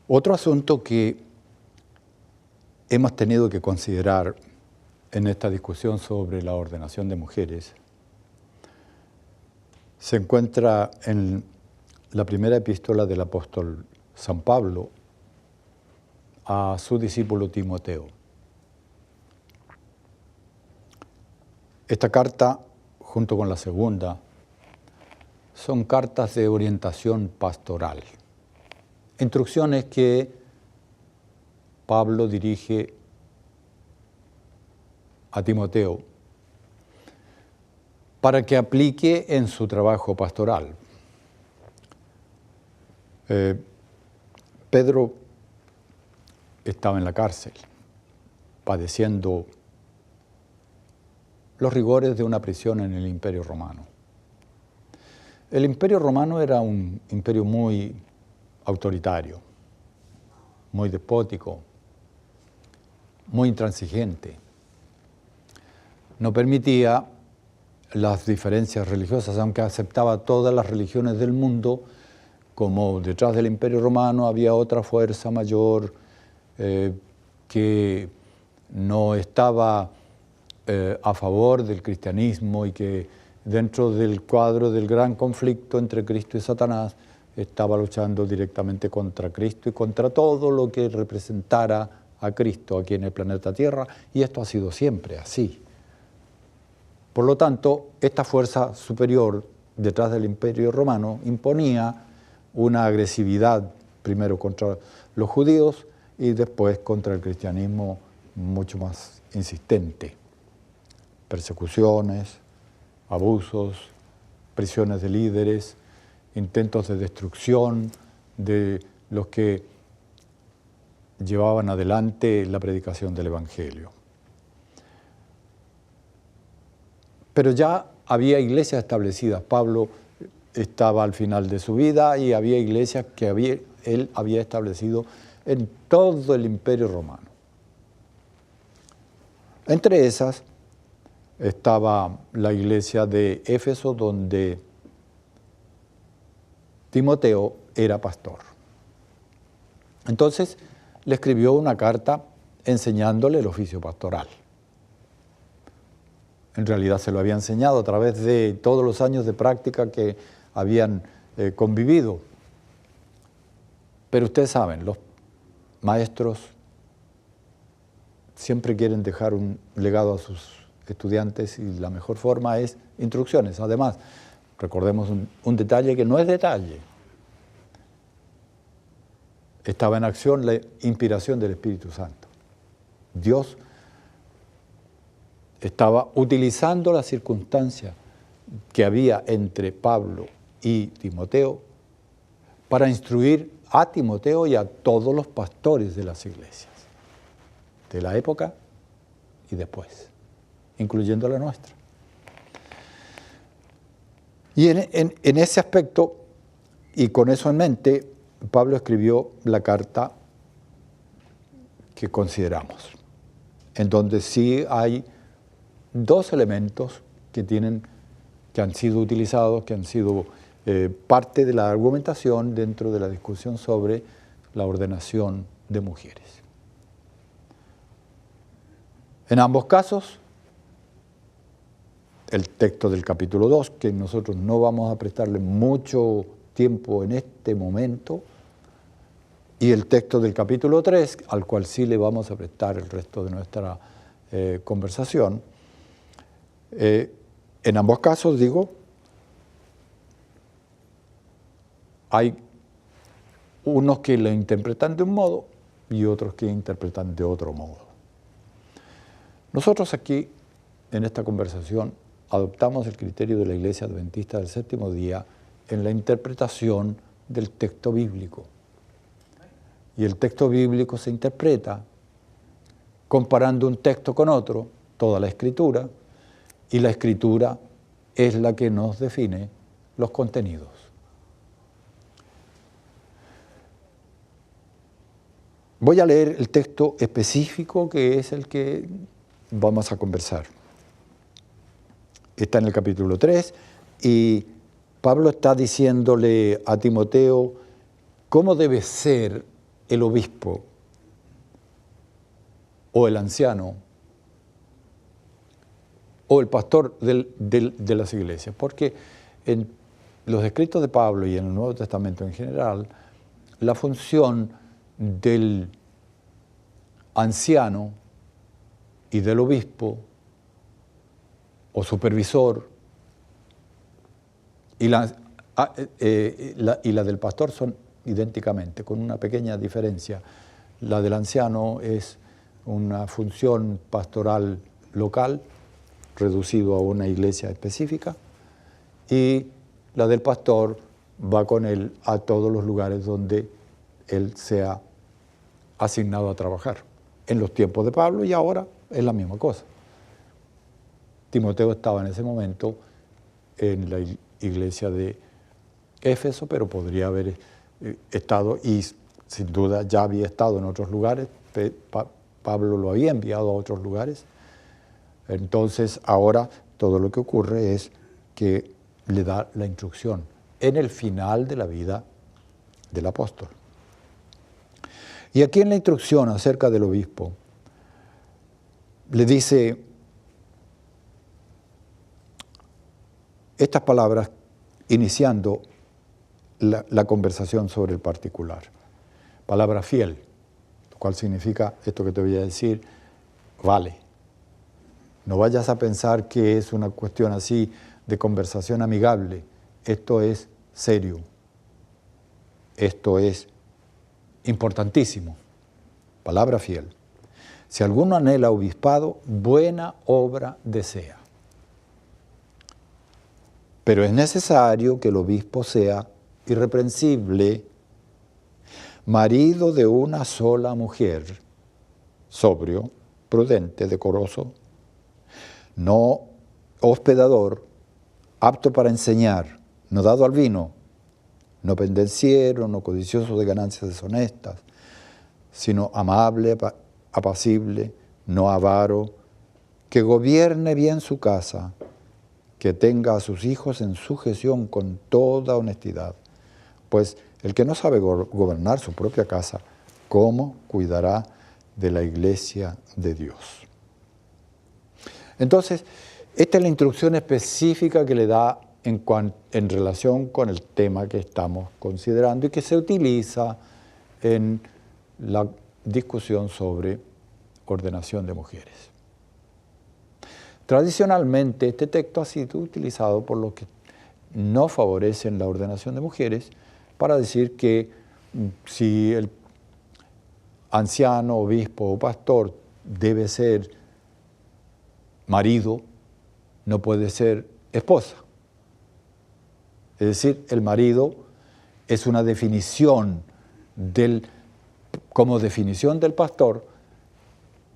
Otro asunto que hemos tenido que considerar en esta discusión sobre la ordenación de mujeres se encuentra en la primera epístola del apóstol San Pablo a su discípulo Timoteo. Esta carta, junto con la segunda, son cartas de orientación pastoral, instrucciones que Pablo dirige a Timoteo para que aplique en su trabajo pastoral. Pedro estaba en la cárcel, padeciendo los rigores de una prisión en el Imperio Romano. El Imperio Romano era un imperio muy autoritario, muy despótico, muy intransigente. No permitía las diferencias religiosas, aunque aceptaba todas las religiones del mundo, como detrás del Imperio Romano había otra fuerza mayor que no estaba a favor del cristianismo y que dentro del cuadro del gran conflicto entre Cristo y Satanás estaba luchando directamente contra Cristo y contra todo lo que representara a Cristo aquí en el planeta Tierra, y esto ha sido siempre así. Por lo tanto, esta fuerza superior detrás del Imperio Romano imponía una agresividad primero contra los judíos y después contra el cristianismo mucho más insistente. Persecuciones, abusos, prisiones de líderes, intentos de destrucción de los que llevaban adelante la predicación del Evangelio. Pero ya había iglesias establecidas. Pablo estaba al final de su vida y había iglesias que él había establecido en todo el Imperio Romano. Entre esas estaba la iglesia de Éfeso, donde Timoteo era pastor. Entonces le escribió una carta enseñándole el oficio pastoral. En realidad se lo había enseñado a través de todos los años de práctica que habían convivido. Pero ustedes saben, los maestros siempre quieren dejar un legado a sus estudiantes y la mejor forma es instrucciones. Además, recordemos un detalle que no es detalle. Estaba en acción la inspiración del Espíritu Santo. Dios estaba utilizando la circunstancia que había entre Pablo y Timoteo para instruir a Timoteo y a todos los pastores de las iglesias, de la época y después, incluyendo la nuestra. Y en ese aspecto, y con eso en mente, Pablo escribió la carta que consideramos, en donde sí hay dos elementos que han sido utilizados, que han sido parte de la argumentación dentro de la discusión sobre la ordenación de mujeres. En ambos casos, el texto del capítulo 2, que nosotros no vamos a prestarle mucho tiempo en este momento, y el texto del capítulo 3, al cual sí le vamos a prestar el resto de nuestra conversación. En ambos casos, digo, hay unos que lo interpretan de un modo y otros que interpretan de otro modo. Nosotros aquí, en esta conversación, adoptamos el criterio de la Iglesia Adventista del Séptimo Día en la interpretación del texto bíblico. Y el texto bíblico se interpreta comparando un texto con otro, toda la Escritura, y la Escritura es la que nos define los contenidos. Voy a leer el texto específico que es el que vamos a conversar. Está en el capítulo 3 y Pablo está diciéndole a Timoteo cómo debe ser el obispo o el anciano o el pastor de las iglesias? Porque en los escritos de Pablo y en el Nuevo Testamento en general, la función del anciano y del obispo o supervisor y la del pastor son idénticamente, con una pequeña diferencia. La del anciano es una función pastoral local, reducido a una iglesia específica, y la del pastor va con él a todos los lugares donde él sea asignado a trabajar. En los tiempos de Pablo y ahora es la misma cosa. Timoteo estaba en ese momento en la iglesia de Éfeso, pero podría haber estado, y sin duda ya había estado en otros lugares. Pablo lo había enviado a otros lugares. Entonces ahora todo lo que ocurre es que le da la instrucción en el final de la vida del apóstol. Y aquí en la instrucción acerca del obispo, le dice estas palabras iniciando la conversación sobre el particular. Palabra fiel, lo cual significa esto que te voy a decir, vale. No vayas a pensar que es una cuestión así de conversación amigable. Esto es serio. Esto es importantísimo. Palabra fiel. Si alguno anhela obispado, buena obra desea. Pero es necesario que el obispo sea irreprensible, marido de una sola mujer, sobrio, prudente, decoroso, no hospedador, apto para enseñar, no dado al vino, no pendenciero, no codicioso de ganancias deshonestas, sino amable, apacible, no avaro, que gobierne bien su casa, que tenga a sus hijos en sujeción con toda honestidad. Pues el que no sabe gobernar su propia casa, ¿cómo cuidará de la iglesia de Dios? Entonces, esta es la instrucción específica que le da en relación con el tema que estamos considerando y que se utiliza en la discusión sobre ordenación de mujeres. Tradicionalmente, este texto ha sido utilizado por los que no favorecen la ordenación de mujeres para decir que si el anciano, obispo o pastor debe ser marido, no puede ser esposa. Es decir, el marido es una definición como definición del pastor,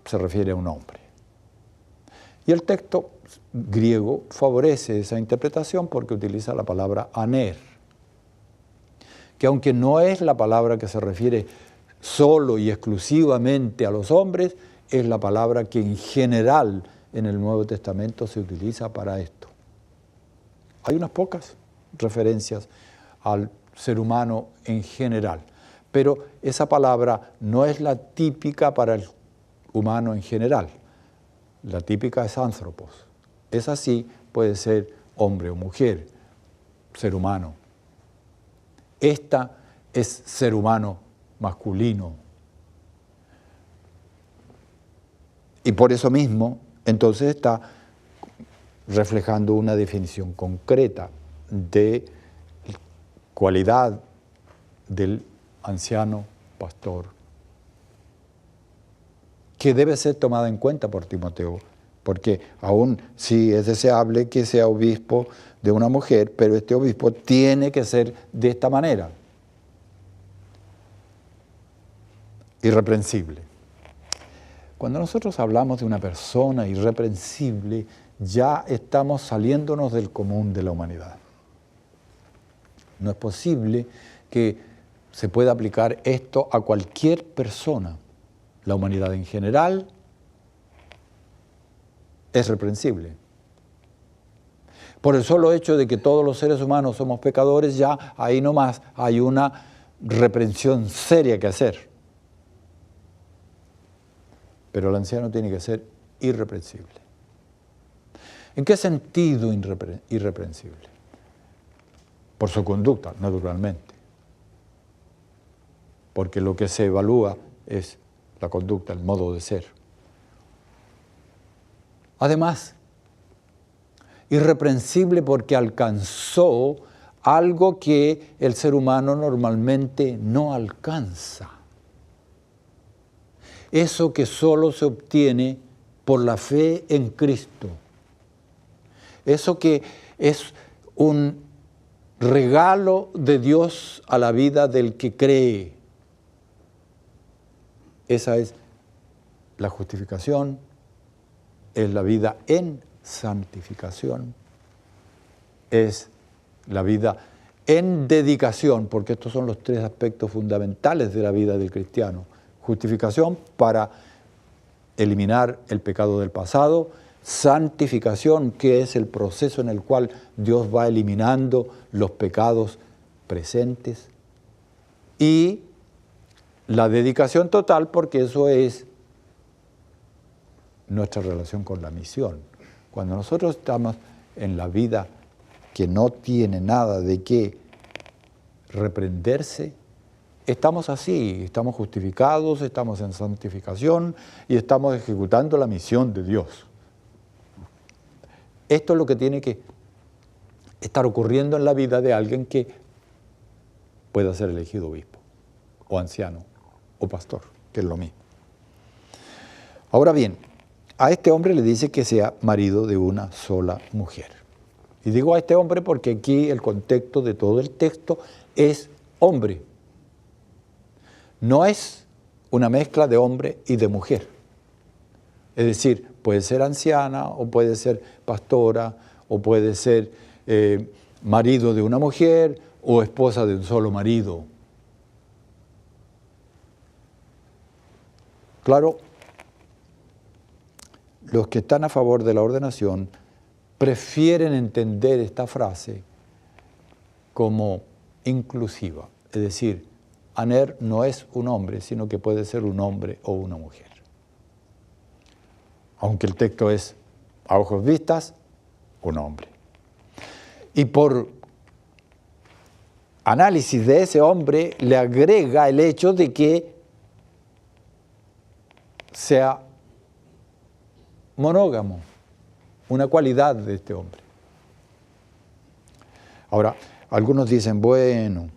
se refiere a un hombre. Y el texto griego favorece esa interpretación porque utiliza la palabra aner, que aunque no es la palabra que se refiere solo y exclusivamente a los hombres, es la palabra que en general en el Nuevo Testamento se utiliza para esto. Hay unas pocas referencias al ser humano en general, pero esa palabra no es la típica para el humano en general. La típica es anthropos. Es así, puede ser hombre o mujer, ser humano. Esta es ser humano masculino. Y por eso mismo, entonces está reflejando una definición concreta de cualidad del anciano pastor, que debe ser tomada en cuenta por Timoteo, porque aún sí es deseable que sea obispo de una mujer, pero este obispo tiene que ser de esta manera, irreprensible. Cuando nosotros hablamos de una persona irreprensible, ya estamos saliéndonos del común de la humanidad. No es posible que se pueda aplicar esto a cualquier persona. La humanidad en general es reprensible. Por el solo hecho de que todos los seres humanos somos pecadores, ya ahí nomás hay una reprensión seria que hacer. pero el anciano tiene que ser irreprensible. ¿En qué sentido irreprensible? Por su conducta, naturalmente. Porque lo que se evalúa es la conducta, el modo de ser. Además, irreprensible porque alcanzó algo que el ser humano normalmente no alcanza. Eso que solo se obtiene por la fe en Cristo. Eso que es un regalo de Dios a la vida del que cree. Esa es la justificación, es la vida en santificación, es la vida en dedicación, porque estos son los tres aspectos fundamentales de la vida del cristiano. Justificación para eliminar el pecado del pasado, santificación, que es el proceso en el cual Dios va eliminando los pecados presentes, y la dedicación total, porque eso es nuestra relación con la misión. Cuando nosotros estamos en la vida que no tiene nada de qué reprenderse, estamos así, estamos justificados, estamos en santificación y estamos ejecutando la misión de Dios. Esto es lo que tiene que estar ocurriendo en la vida de alguien que pueda ser elegido obispo, o anciano, o pastor, que es lo mismo. Ahora bien, a este hombre le dice que sea marido de una sola mujer. Y digo a este hombre porque aquí el contexto de todo el texto es hombre. No es una mezcla de hombre y de mujer. Es decir, puede ser anciana, o puede ser pastora, o puede ser marido de una mujer, o esposa de un solo marido. Claro, los que están a favor de la ordenación prefieren entender esta frase como inclusiva, es decir, Aner no es un hombre, sino que puede ser un hombre o una mujer. Aunque el texto es, a ojos vistas, un hombre. Y por análisis de ese hombre le agrega el hecho de que sea monógamo, una cualidad de este hombre. Ahora, algunos dicen, bueno,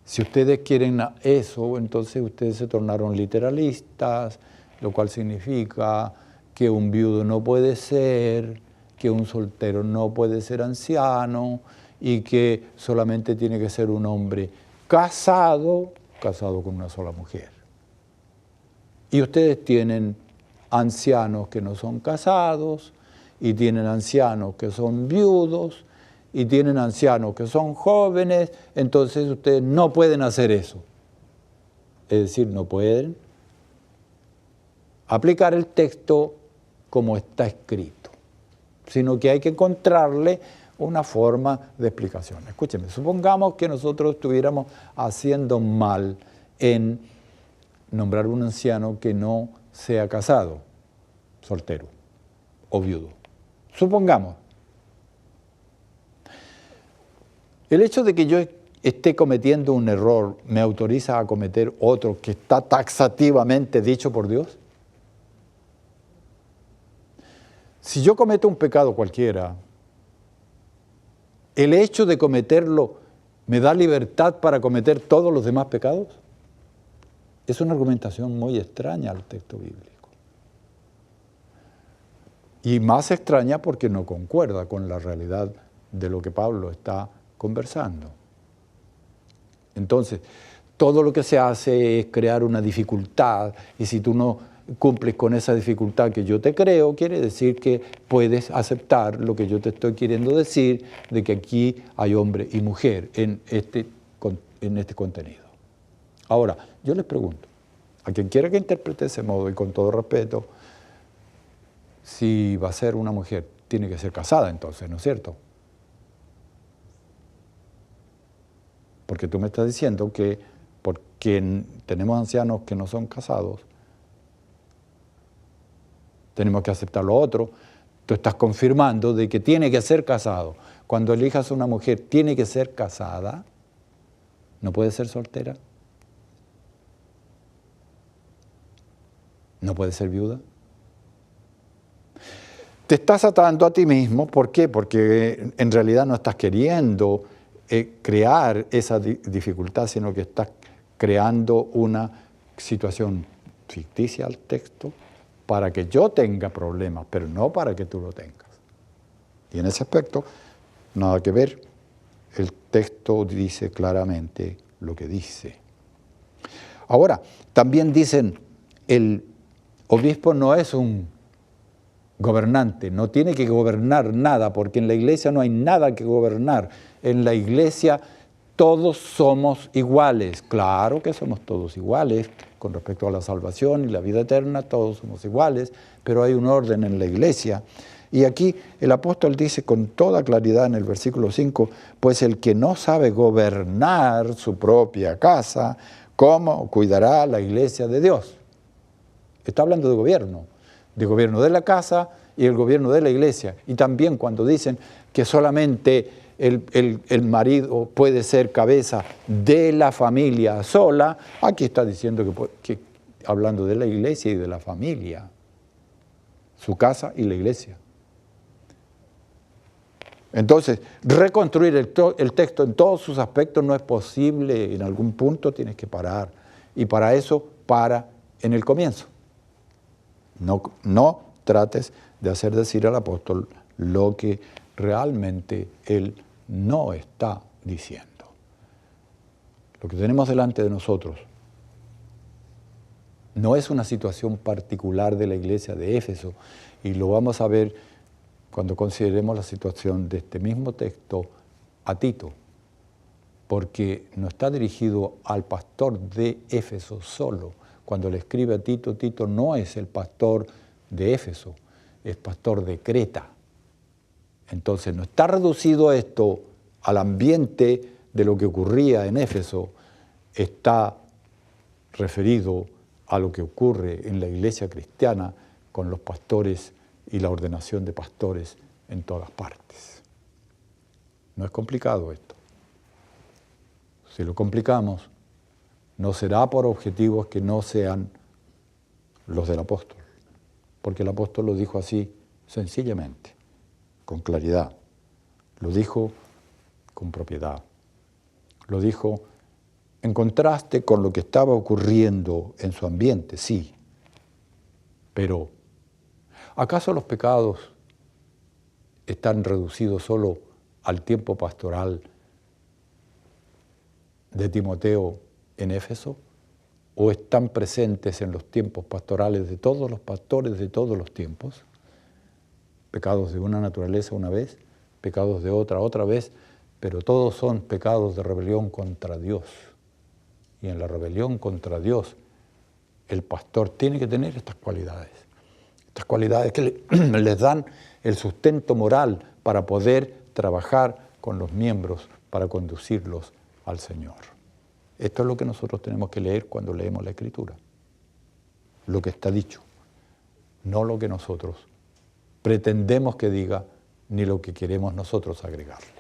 si ustedes quieren eso, entonces ustedes se tornaron literalistas, lo cual significa que un viudo no puede ser, que un soltero no puede ser anciano y que solamente tiene que ser un hombre casado con una sola mujer. Y ustedes tienen ancianos que no son casados, y tienen ancianos que son viudos, y tienen ancianos que son jóvenes, entonces ustedes no pueden hacer eso. Es decir, no pueden aplicar el texto como está escrito, sino que hay que encontrarle una forma de explicación. Escúcheme, supongamos que nosotros estuviéramos haciendo mal en nombrar un anciano que no sea casado, soltero o viudo. Supongamos. El hecho de que yo esté cometiendo un error me autoriza a cometer otro que está taxativamente dicho por Dios. Si yo cometo un pecado cualquiera, ¿el hecho de cometerlo me da libertad para cometer todos los demás pecados? Es una argumentación muy extraña al texto bíblico. Y más extraña porque no concuerda con la realidad de lo que Pablo está conversando. Entonces, todo lo que se hace es crear una dificultad, y si tú no cumples con esa dificultad que yo te creo, quiere decir que puedes aceptar lo que yo te estoy queriendo decir, de que aquí hay hombre y mujer en este contenido. Ahora, yo les pregunto, a quien quiera que interprete de ese modo, y con todo respeto, si va a ser una mujer, tiene que ser casada entonces, ¿no es cierto? Porque tú me estás diciendo que porque tenemos ancianos que no son casados, tenemos que aceptar lo otro. Tú estás confirmando de que tiene que ser casado. Cuando elijas a una mujer, tiene que ser casada, no puede ser soltera, no puede ser viuda. Te estás atando a ti mismo, ¿por qué? Porque en realidad no estás queriendo crear esa dificultad, sino que estás creando una situación ficticia al texto para que yo tenga problemas, pero no para que tú lo tengas. Y en ese aspecto, nada que ver, el texto dice claramente lo que dice. Ahora, también dicen, el obispo no es un gobernante, no tiene que gobernar nada, porque en la iglesia no hay nada que gobernar. En la iglesia todos somos iguales. Claro que somos todos iguales con respecto a la salvación y la vida eterna, todos somos iguales, pero hay un orden en la iglesia. Y aquí el apóstol dice con toda claridad en el versículo 5, pues el que no sabe gobernar su propia casa, ¿cómo cuidará la iglesia de Dios? Está hablando de gobierno de la casa y el gobierno de la iglesia. Y también cuando dicen que solamente el marido puede ser cabeza de la familia sola, aquí está diciendo que hablando de la iglesia y de la familia, su casa y la iglesia. Entonces, reconstruir el texto en todos sus aspectos no es posible, en algún punto tienes que parar. Y para eso, para en el comienzo. No trates de hacer decir al apóstol lo que realmente él no está diciendo. Lo que tenemos delante de nosotros no es una situación particular de la iglesia de Éfeso, y lo vamos a ver cuando consideremos la situación de este mismo texto a Tito, porque no está dirigido al pastor de Éfeso solo. Cuando le escribe a Tito, Tito no es el pastor de Éfeso, es pastor de Creta. Entonces no está reducido esto al ambiente de lo que ocurría en Éfeso, está referido a lo que ocurre en la iglesia cristiana con los pastores y la ordenación de pastores en todas partes. No es complicado esto. Si lo complicamos, no será por objetivos que no sean los del apóstol, porque el apóstol lo dijo así sencillamente, con claridad, lo dijo con propiedad, lo dijo en contraste con lo que estaba ocurriendo en su ambiente, sí, pero ¿acaso los pecados están reducidos solo al tiempo pastoral de Timoteo en Éfeso? ¿O están presentes en los tiempos pastorales de todos los pastores de todos los tiempos? Pecados de una naturaleza una vez, pecados de otra vez, pero todos son pecados de rebelión contra Dios. Y en la rebelión contra Dios, el pastor tiene que tener estas cualidades que les dan el sustento moral para poder trabajar con los miembros, para conducirlos al Señor. Esto es lo que nosotros tenemos que leer cuando leemos la Escritura. Lo que está dicho, no lo que nosotros pretendemos que diga, ni lo que queremos nosotros agregarle.